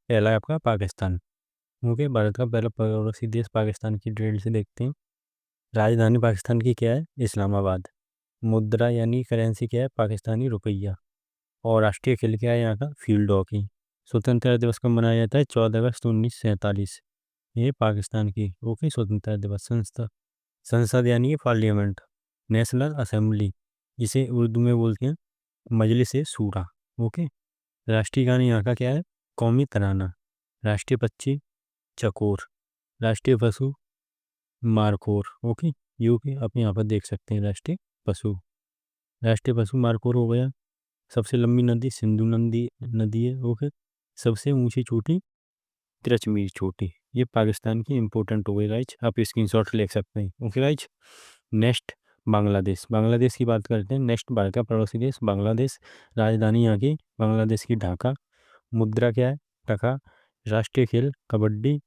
पहला है आपका पाकिस्तान। ओके, भारत का पहला पड़ोसी देश पाकिस्तान की डिटेल से देखते हैं। राजधानी पाकिस्तान की क्या है? इस्लामाबाद। मुद्रा यानी करेंसी क्या है? पाकिस्तानी रुपया। और राष्ट्रीय खेल क्या है यहाँ का? Field hockey. स्वतंत्रता दिवस कब मनाया जाता है? 14 अगस्त 1947। ये पाकिस्तान की ओके स्वतंत्रता दिवस। संसद, संसद यानी कि पार्लियामेंट। नेशनल असेंबली, इसे उर्दू में बोलते हैं मजलिस ए शूरा। ओके। राष्ट्रीय गान यहाँ का क्या है? कौमी तराना। राष्ट्रीय पक्षी चकोर। राष्ट्रीय पशु मारखोर। ओके, यू के आप यहाँ पर देख सकते हैं राष्ट्रीय पशु। राष्ट्रीय पशु मारखोर हो गया। सबसे लंबी नदी सिंधु नदी है। ओके। सबसे ऊंची चोटी तिरचमीर चोटी। ये पाकिस्तान की इंपॉर्टेंट हो गई गाइज, आप स्क्रीनशॉट ले सकते हैं। Okay guys. Next Bangladesh. Bangladesh की बात करते हैं। नेक्स्ट भारत का पड़ोसी देश बांग्लादेश। राजधानी यहाँ की बांग्लादेश की ढाका। मुद्रा क्या है? टका। राष्ट्रीय खेल कबड्डी।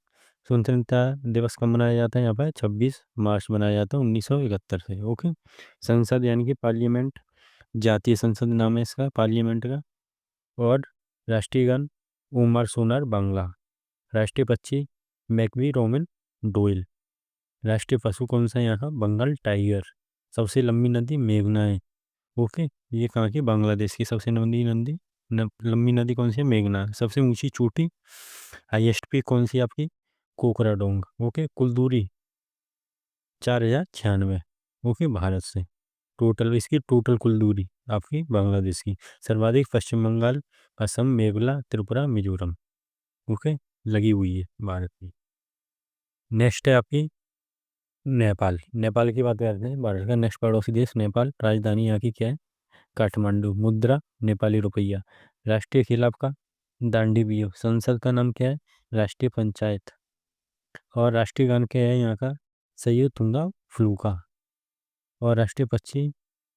स्वतंत्रता दिवस कब मनाया जाता है यहाँ पर? 26 मार्च मनाया जाता है 1971 से। ओके। संसद यानी कि पार्लियामेंट, जातीय संसद नाम है इसका पार्लियामेंट का। और राष्ट्रीय गान उमर सोनार बांग्ला। राष्ट्रीय पक्षी मैकवी रोमन डोइल। राष्ट्रीय पशु कौन सा है यहाँ का? बंगाल टाइगर। सबसे लंबी नदी मेघना है। ओके, ये कहाँ की? बांग्लादेश की सबसे लंबी नदी कौन सी है? मेघना। सबसे ऊंची चोटी हाईएस्ट पीक कौन सी है आपकी? कोकराडोंग। ओके, कुल दूरी 4096। ओके, भारत से टोटल इसकी टोटल कुल दूरी आपकी बांग्लादेश की। सर्वाधिक पश्चिम बंगाल, असम, मेघालय, त्रिपुरा, मिजोरम। ओके, लगी हुई है भारत की। नेक्स्ट है आपकी नेपाल। नेपाल की बात करते हैं। भारत का नेक्स्ट पड़ोसी देश नेपाल। राजधानी यहाँ की क्या है? काठमांडू। मुद्रा नेपाली रुपया। राष्ट्रीय खेल आपका दांडी बियो। संसद का नाम क्या है? राष्ट्रीय पंचायत। और राष्ट्रीय गान क्या है यहाँ का? सैयद तुंगा फुलका। और राष्ट्रीय पक्षी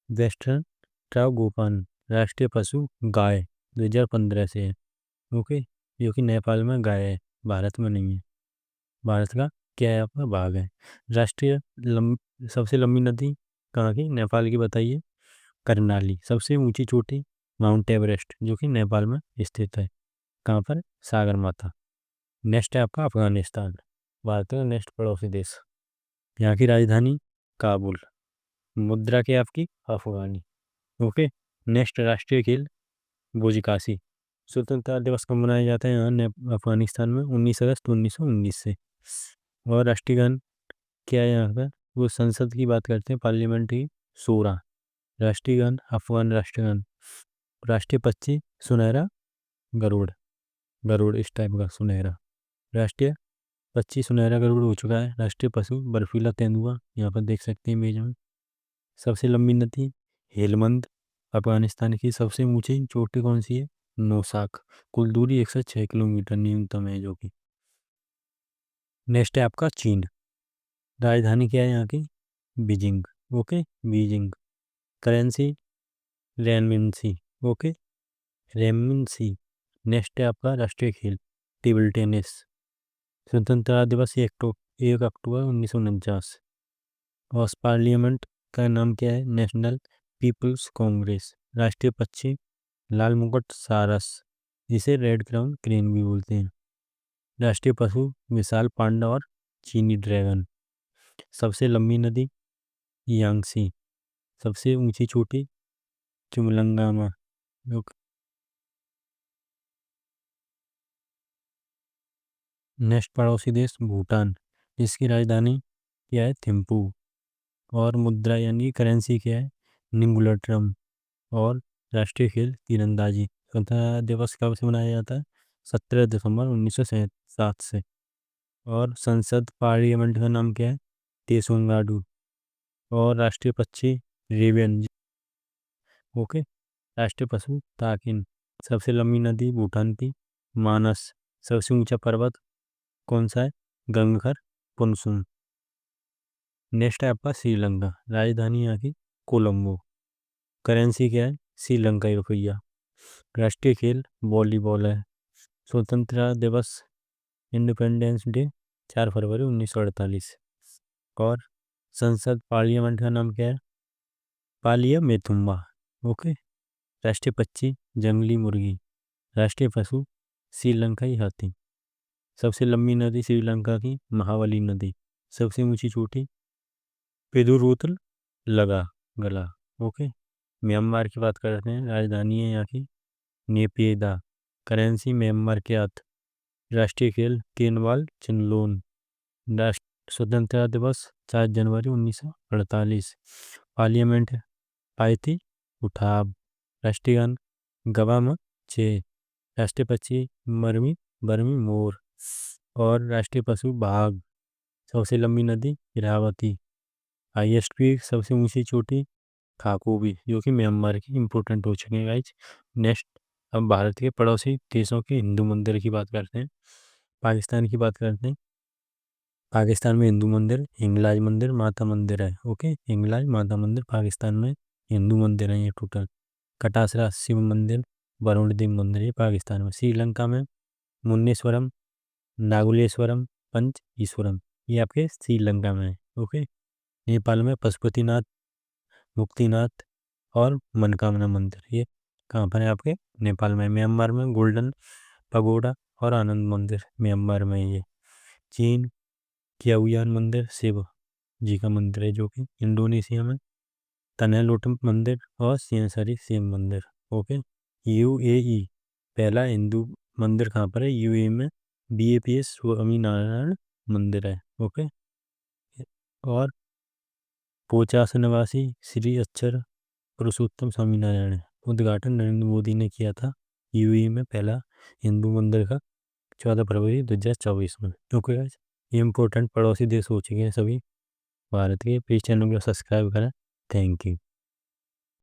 वेस्टर्न ट्राउ गोपान। राष्ट्रीय पशु गाय, 2015 से है। ओके, जो कि नेपाल में गाय है, भारत में नहीं है। भारत का क्या है? आपका बाघ है। राष्ट्रीय सबसे लंबी नदी कहाँ की? नेपाल की बताइए। करनाली। सबसे ऊंची चोटी माउंट एवरेस्ट, जो कि नेपाल में स्थित है। कहाँ पर? सागर माथा। नेक्स्ट है आपका अफगानिस्तान। भारत का नेक्स्ट पड़ोसी देश। यहाँ की राजधानी काबुल। मुद्रा क्या है आपकी? अफगानी। ओके। नेक्स्ट राष्ट्रीय खेल बोजिकासी। स्वतंत्रता दिवस कब मनाया जाता है यहाँ अफगानिस्तान में? 19 अगस्त 1919 से। और राष्ट्रीय गान क्या है यहाँ का? वो संसद की बात करते हैं, पार्लियामेंट की शूरा। राष्ट्रीय गान अफगान राष्ट्रीय गान। राष्ट्रीय पक्षी सुनहरा गरुड़। गरुड़ इस टाइप का सुनहरा। राष्ट्रीय पक्षी सुनहरा गरुड़ हो चुका है। राष्ट्रीय पशु बर्फीला तेंदुआ, यहाँ पर देख सकते हैं इमेज में। सबसे लंबी नदी हेलमंद। अफगानिस्तान की सबसे ऊंची चोटी कौन सी है? नौशाख। कुल दूरी 106 किलोमीटर न्यूनतम है जो कि। नेक्स्ट है आपका चीन। राजधानी क्या है यहाँ की? Beijing. Okay, Beijing. Currency renminbi. Okay, renminbi. Next है आपका राष्ट्रीय खेल टेबल टेनिस। स्वतंत्रता दिवस 1 अक्टूबर 1949। और पार्लियामेंट का नाम क्या है? National People's Congress. राष्ट्रीय पक्षी लाल मुकुट सारस, जिसे रेड क्राउन क्रेन भी बोलते हैं। राष्ट्रीय पशु विशाल पांडा और चीनी ड्रैगन। सबसे लंबी नदी यांगसी। सबसे ऊंची चोटी चुमलंगामा। नेक्स्ट पड़ोसी देश भूटान, जिसकी राजधानी क्या है? थिम्पू। और मुद्रा यानी करेंसी क्या है? निंगुलट्रम। और राष्ट्रीय खेल तीरंदाजी। स्वतंत्रता दिवस कब से मनाया जाता है? 17 दिसंबर 1907 से। और संसद पार्लियामेंट का नाम क्या है? तेसुंगाडू। और राष्ट्रीय पक्षी रेबियन। ओके। राष्ट्रीय पशु ताकिन। सबसे लंबी नदी भूटान की मानस। सबसे ऊंचा पर्वत कौन सा है? गंगखर पुनसुन। नेक्स्ट है आपका श्रीलंका। राजधानी यहाँ की कोलंबो। करेंसी क्या है? श्रीलंकाई रुपया। राष्ट्रीय खेल वॉलीबॉल है। स्वतंत्रता दिवस इंडिपेंडेंस डे 4 फरवरी 1948। और संसद पार्लियामेंट का नाम क्या है? पालिया मेथुम्बा। ओके। राष्ट्रीय पक्षी जंगली मुर्गी। राष्ट्रीय पशु श्रीलंकाई हाथी। सबसे लंबी नदी श्रीलंका की महावली नदी। सबसे ऊंची चोटी पेदुरुतल लगा गला। ओके। म्यांमार की बात करते हैं, राजधानी है यहाँ की नेपियदा। करेंसी म्यांमार के हाथ। राष्ट्रीय खेल केनवाल चिनलोन। राष्ट्र स्वतंत्रता दिवस 4 जनवरी 1948। पार्लियामेंट पायथी उठाब। राष्ट्रीय गान गवाम चे। राष्ट्रीय पक्षी मरमी बरमी मोर। और राष्ट्रीय पशु बाघ। सबसे लंबी नदी इरावती। हाईएस्ट पीक सबसे ऊंची चोटी खाकोबी, जो कि म्यांमार की इम्पोर्टेंट हो चुके हैं गाइज। नेक्स्ट, अब भारत के पड़ोसी देशों के हिंदू मंदिर की बात करते हैं। पाकिस्तान की बात करते हैं। पाकिस्तान में हिंदू मंदिर हिंगलाज मंदिर माता मंदिर है। ओके, हिंगलाज माता मंदिर पाकिस्तान में हिंदू मंदिर है ये टोटल। कटासरा शिव मंदिर वरुण देव मंदिर ये पाकिस्तान में। श्रीलंका में मुन्नेश्वरम नागुलेश्वरम पंच ईश्वरम, ये आपके श्रीलंका में है। ओके। नेपाल में पशुपतिनाथ मुक्तिनाथ और मनोकामना मंदिर, ये कहाँ पर है आपके नेपाल में। म्यांमार में गोल्डन पगोडा और आनंद मंदिर म्यांमार में ये। चीन कियाउयान मंदिर शिव जी का मंदिर है, जो कि इंडोनेशिया में तनेलोटम मंदिर और सियांसरी शिव मंदिर। ओके। यूएई पहला हिंदू मंदिर कहाँ पर है, यूएई में बीएपीएस स्वामी नारायण मंदिर है। ओके। और पोचास निवासी श्री अक्षर पुरुषोत्तम स्वामी नारायण है। उद्घाटन नरेंद्र मोदी ने किया था यूएई में पहला हिंदू मंदिर का 14 फरवरी 2024 में। ओके गाइस, ये इंपॉर्टेंट पड़ोसी देश हो चुके हैं सभी भारत के। प्लीज चैनल को सब्सक्राइब करें। Thank you.